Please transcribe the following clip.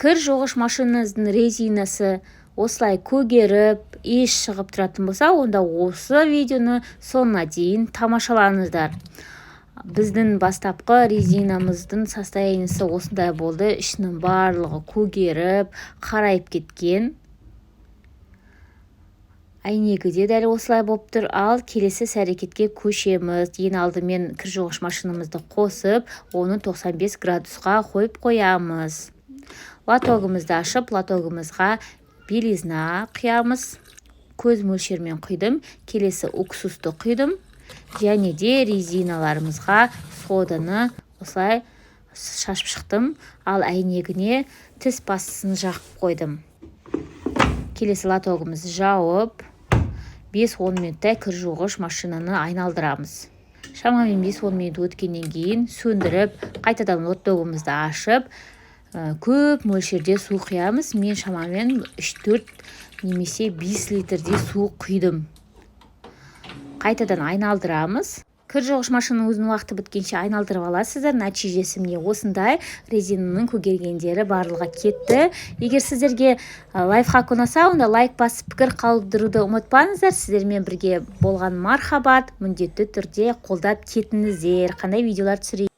кір жуғыш машинаңыздың резинасы осылай көгеріп, иіс шығып тұратын болса, онда осы видеоны соңына дейін тамашалаңыздар. Біздің бастапқы резинамыздың состояниесі осындай болды. Ішінің барлығы көгеріп, қарайып кеткен. Әйнегі де дәл осылай болып тұр. Ал келесі әрекетке көшеміз. Ең алдымен кір жуғыш машинамызды қосып, оны 95 градусқа қойып қоямыз. Лотогымызды ашып, лотогымызға белизна құямыз. Көз мөлшермен құйдым. Келесі уксусты құйдым. Және де резиналарымызға соданы осылай шашып шықтым. Ал әйнегіне тіс пастасын жағып қойдым. Келесі лотогымызды жауып, 5-10 минуттай кір жуғыш машинаны айналдырамыз. Шамамен 5-10 минут өткеннен кейін сөндіріп, қайтадан лотогымызды ашып, көп мөлшерде су құямыз. Мен шамамен 3-4 немесе 5 литрдей су құйдым. Қайтадан айналдырамыз. Кір жуғыш машинаның өзінің уақыты біткенше айналдырып аласыздар. Нәтижесі міне осындай. Резинаның көгергендері барлығы кетті. Егер сіздерге лайфхак ұнаса, онда лайк басып пікір қалдыруды ұмытпаңыздар. Сіздермен бірге болған мархабат, міндетті түрде қолдап кетіңіздер. Қандай видеолар түсірейін.